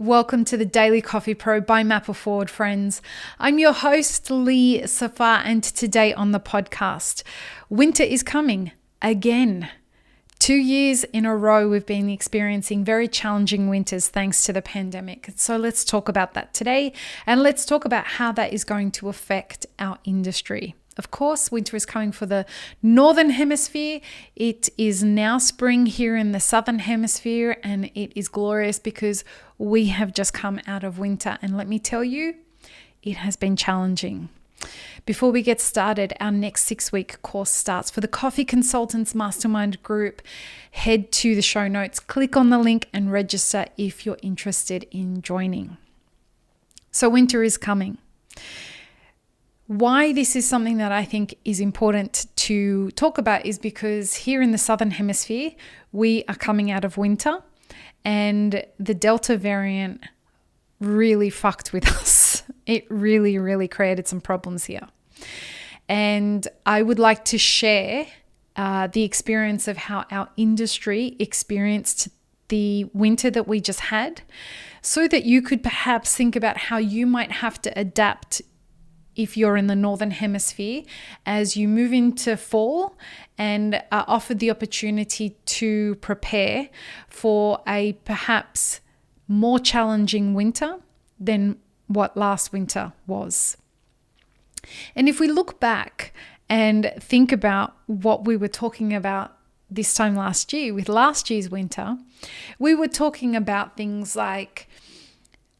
Welcome to the Daily Coffee Pro by Mapper Forward, friends. I'm your host, Lee Safar, and today on the podcast, winter is coming again. 2 years in a row, we've been experiencing very challenging winters thanks to the pandemic. So let's talk about that today, and let's talk about how that is going to affect our industry. Of course, winter is coming for the northern hemisphere. It is now spring here in the southern hemisphere, and it is glorious because we have just come out of winter. And let me tell you, it has been challenging. Before we get started, our next 6-week course starts for the Coffee Consultants Mastermind Group. Head to the show notes, click on the link and register if you're interested in joining. So winter is coming. Why this is something that I think is important to talk about is because here in the Southern Hemisphere, we are coming out of winter and the Delta variant really fucked with us. It really created some problems here. And I would like to share the experience of how our industry experienced the winter that we just had so that you could perhaps think about how you might have to adapt if you're in the Northern Hemisphere as you move into fall and are offered the opportunity to prepare for a perhaps more challenging winter than what last winter was. And if we look back and think about what we were talking about this time last year with last year's winter, we were talking about things like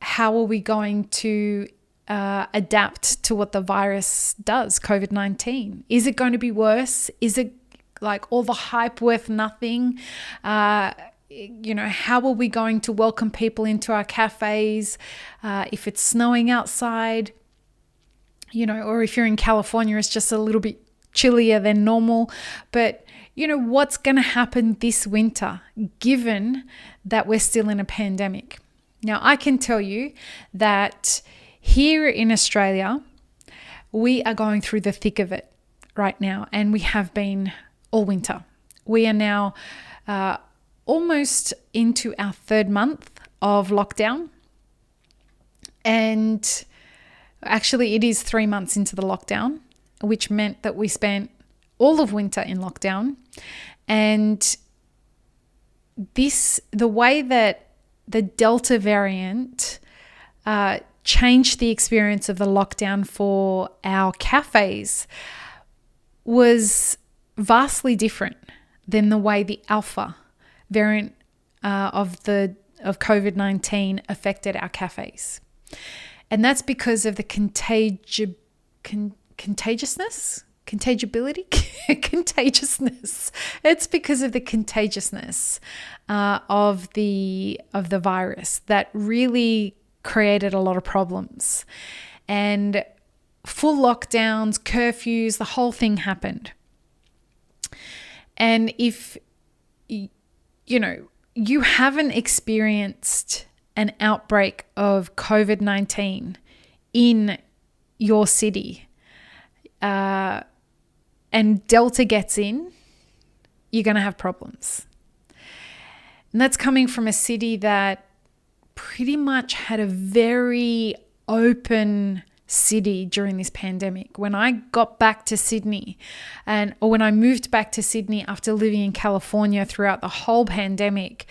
how are we going to adapt to what the virus does, COVID-19? Is it going to be worse? Is it like all the hype worth nothing? How are we going to welcome people into our cafes if it's snowing outside? Or if you're in California, it's just a little bit chillier than normal. But, what's going to happen this winter, given that we're still in a pandemic? Now, I can tell you that here in Australia, we are going through the thick of it right now, and we have been all winter. We are now almost into our 3rd month of lockdown, and actually it is 3 months into the lockdown, which meant that we spent all of winter in lockdown. And the way that the Delta variant changed the experience of the lockdown for our cafes was vastly different than the way the Alpha variant of COVID-19 affected our cafes. And that's because of the contagiosity. It's because of the contagiousness of the virus that really created a lot of problems, and full lockdowns, curfews, the whole thing happened. And if you haven't experienced an outbreak of COVID-19 in your city, and Delta gets in, you're going to have problems. And that's coming from a city that pretty much had a very open city during this pandemic. When I got back to Sydney or when I moved back to Sydney after living in California throughout the whole pandemic,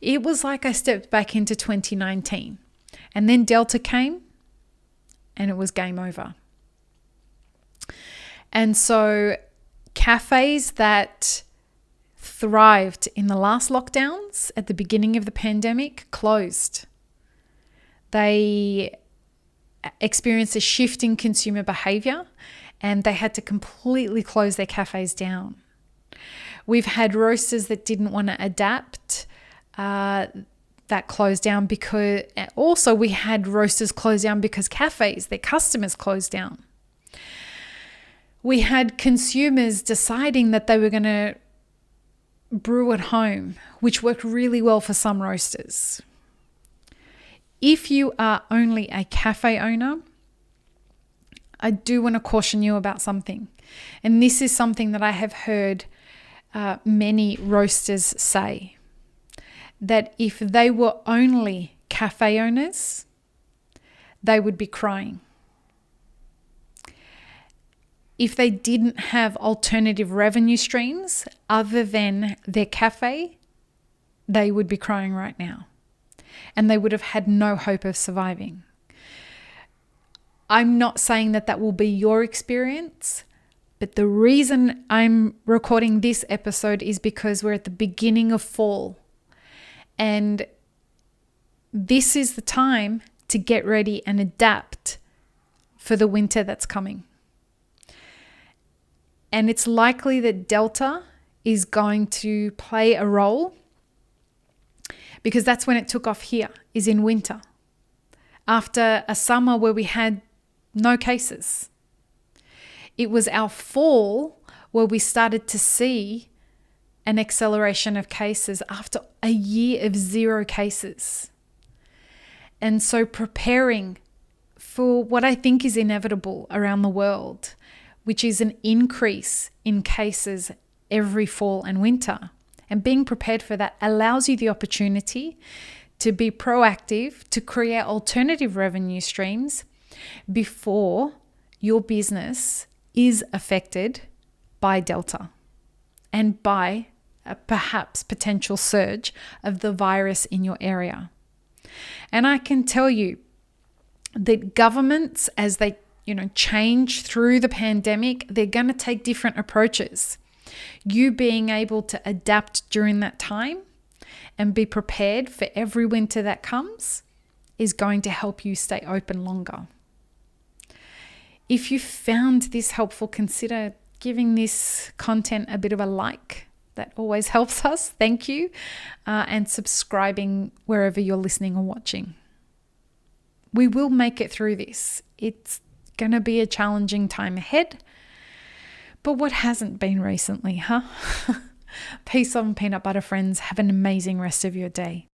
it was like I stepped back into 2019. And then Delta came and it was game over. And so cafes that thrived in the last lockdowns at the beginning of the pandemic closed. They experienced a shift in consumer behavior and they had to completely close their cafes down. We've had roasters that didn't want to adapt that closed down, because also we had roasters closed down because cafes, their customers closed down. We had consumers deciding that they were going to brew at home, which worked really well for some roasters. If you are only a cafe owner, I do want to caution you about something. And this is something that I have heard many roasters say, that if they were only cafe owners, they would be crying. If they didn't have alternative revenue streams other than their cafe, they would be crying right now. And they would have had no hope of surviving. I'm not saying that that will be your experience, but the reason I'm recording this episode is because we're at the beginning of fall. And this is the time to get ready and adapt for the winter that's coming. And it's likely that Delta is going to play a role, because that's when it took off here, is in winter. After a summer where we had no cases. It was our fall where we started to see an acceleration of cases after a year of 0 cases. And so preparing for what I think is inevitable around the world, which is an increase in cases every fall and winter. And being prepared for that allows you the opportunity to be proactive, to create alternative revenue streams before your business is affected by Delta and by a perhaps potential surge of the virus in your area. And I can tell you that governments, as they change through the pandemic, they're going to take different approaches. You being able to adapt during that time and be prepared for every winter that comes is going to help you stay open longer. If you found this helpful, consider giving this content a bit of a like. That always helps us. Thank you. And subscribing wherever you're listening or watching. We will make it through this. It's going to be a challenging time ahead. But what hasn't been recently, huh? Peace on peanut butter, friends. Have an amazing rest of your day.